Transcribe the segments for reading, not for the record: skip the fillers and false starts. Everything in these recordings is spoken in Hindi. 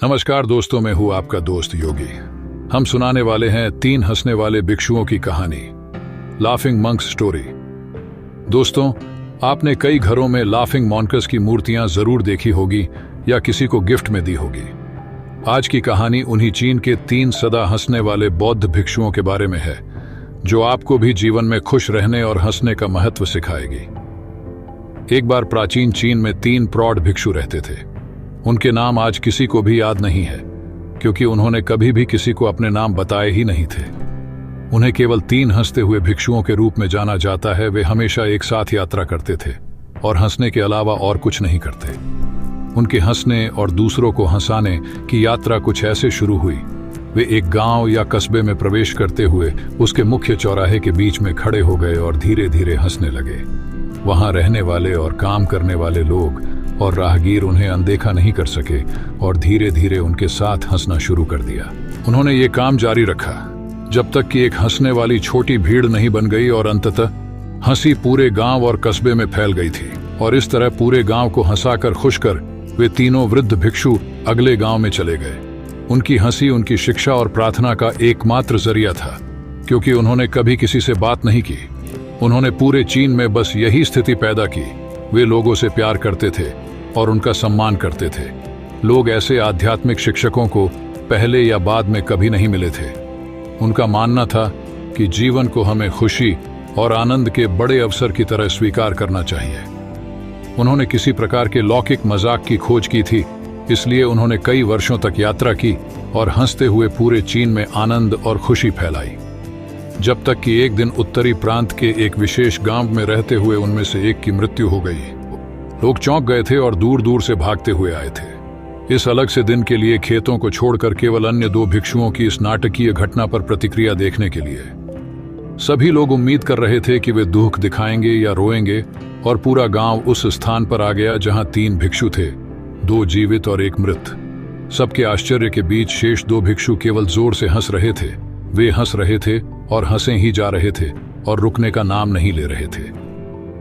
नमस्कार दोस्तों, मैं हूं आपका दोस्त योगी। हम सुनाने वाले हैं 3 हंसने वाले भिक्षुओं की कहानी, लाफिंग मंक्स स्टोरी। दोस्तों, आपने कई घरों में लाफिंग मॉन्कर्स की मूर्तियां जरूर देखी होगी या किसी को गिफ्ट में दी होगी। आज की कहानी उन्हीं चीन के 3 सदा हंसने वाले बौद्ध भिक्षुओं के बारे में है, जो आपको भी जीवन में खुश रहने और हंसने का महत्व सिखाएगी। एक बार प्राचीन चीन में 3 प्रौढ़ भिक्षु रहते थे। उनके नाम आज किसी को भी याद नहीं है, क्योंकि उन्होंने कभी भी किसी को अपने नाम बताए ही नहीं थे। उन्हें केवल 3 हंसते हुए भिक्षुओं के रूप में जाना जाता है। वे हमेशा एक साथ यात्रा करते थे और हंसने के अलावा और कुछ नहीं करते। उनके हंसने और दूसरों को हंसाने की यात्रा कुछ ऐसे शुरू हुई। वे एक गांव या कस्बे में प्रवेश करते हुए उसके मुख्य चौराहे के बीच में खड़े हो गए और धीरे धीरे हंसने लगे। वहां रहने वाले और काम करने वाले लोग और राहगीर उन्हें अनदेखा नहीं कर सके और धीरे धीरे उनके साथ हंसना शुरू कर दिया। उन्होंने ये काम जारी रखा जब तक कि एक हंसने वाली छोटी भीड़ नहीं बन गई और अंततः हंसी पूरे गांव और कस्बे में फैल गई थी। और इस तरह पूरे गांव को हंसाकर खुश कर वे तीनों वृद्ध भिक्षु अगले गांव में चले गए। उनकी हंसी उनकी शिक्षा और प्रार्थना का एकमात्र जरिया था, क्योंकि उन्होंने कभी किसी से बात नहीं की। उन्होंने पूरे चीन में बस यही स्थिति पैदा की। वे लोगों से प्यार करते थे और उनका सम्मान करते थे। लोग ऐसे आध्यात्मिक शिक्षकों को पहले या बाद में कभी नहीं मिले थे। उनका मानना था कि जीवन को हमें खुशी और आनंद के बड़े अवसर की तरह स्वीकार करना चाहिए। उन्होंने किसी प्रकार के लौकिक मजाक की खोज की थी, इसलिए उन्होंने कई वर्षों तक यात्रा की और हंसते हुए पूरे चीन में आनंद और खुशी फैलाई। जब तक कि एक दिन उत्तरी प्रांत के एक विशेष गांव में रहते हुए उनमें से एक की मृत्यु हो गई। लोग चौंक गए थे और दूर दूर से भागते हुए आए थे, इस अलग से दिन के लिए खेतों को छोड़कर केवल अन्य 2 भिक्षुओं की इस नाटकीय घटना पर प्रतिक्रिया देखने के लिए। सभी लोग उम्मीद कर रहे थे कि वे दुख दिखाएंगे या रोएंगे, और पूरा गांव उस स्थान पर आ गया जहां 3 भिक्षु थे, 2 जीवित और 1 मृत। सबके आश्चर्य के बीच शेष 2 भिक्षु केवल जोर से हंस रहे थे। वे हंस रहे थे और हंसे ही जा रहे थे और रुकने का नाम नहीं ले रहे थे।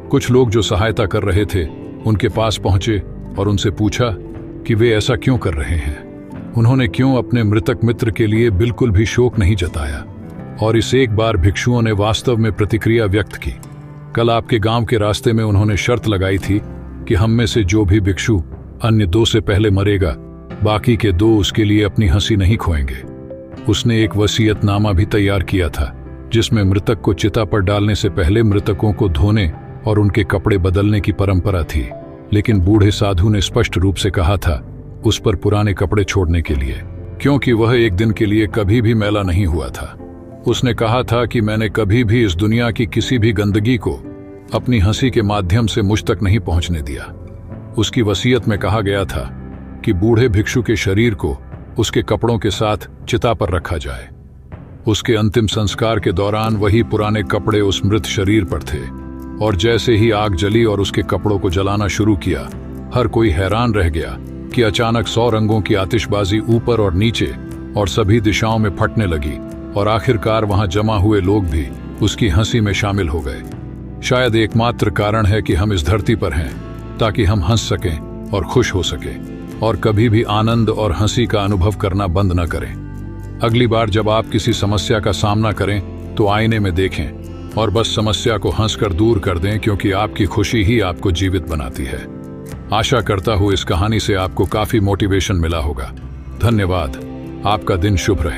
कुछ लोग जो सहायता कर रहे थे उनके पास पहुंचे और उनसे पूछा कि वे ऐसा क्यों कर रहे हैं। उन्होंने क्यों अपने मृतक मित्र के लिए बिल्कुल भी शोक नहीं जताया। और इस एक बार भिक्षुओं ने वास्तव में प्रतिक्रिया व्यक्त की। कल आपके गांव के रास्ते में उन्होंने शर्त लगाई थी कि हम में से जो भी भिक्षु अन्य 2 से पहले मरेगा, बाकी के 2 उसके लिए अपनी हंसी नहीं खोएंगे। उसने एक वसीयतनामा भी तैयार किया था, जिसमें मृतक को चिता पर डालने से पहले मृतकों को धोने और उनके कपड़े बदलने की परंपरा थी। लेकिन बूढ़े साधु ने स्पष्ट रूप से कहा था उस पर पुराने कपड़े छोड़ने के लिए, क्योंकि वह एक दिन के लिए कभी भी मैला नहीं हुआ था। उसने कहा था कि मैंने कभी भी इस दुनिया की किसी भी गंदगी को अपनी हंसी के माध्यम से मुझ तक नहीं पहुंचने दिया। उसकी वसीयत में कहा गया था कि बूढ़े भिक्षु के शरीर को उसके कपड़ों के साथ चिता पर रखा जाए। उसके अंतिम संस्कार के दौरान वही पुराने कपड़े उस मृत शरीर पर थे, और जैसे ही आग जली और उसके कपड़ों को जलाना शुरू किया, हर कोई हैरान रह गया कि अचानक 100 रंगों की आतिशबाजी ऊपर और नीचे और सभी दिशाओं में फटने लगी, और आखिरकार वहां जमा हुए लोग भी उसकी हंसी में शामिल हो गए। शायद एकमात्र कारण है कि हम इस धरती पर हैं, ताकि हम हंस सकें और खुश हो सकें और कभी भी आनंद और हंसी का अनुभव करना बंद न करें। अगली बार जब आप किसी समस्या का सामना करें तो आईने में देखें और बस समस्या को हंसकर दूर कर दें, क्योंकि आपकी खुशी ही आपको जीवित बनाती है। आशा करता हूं इस कहानी से आपको काफी मोटिवेशन मिला होगा। धन्यवाद। आपका दिन शुभ रहे।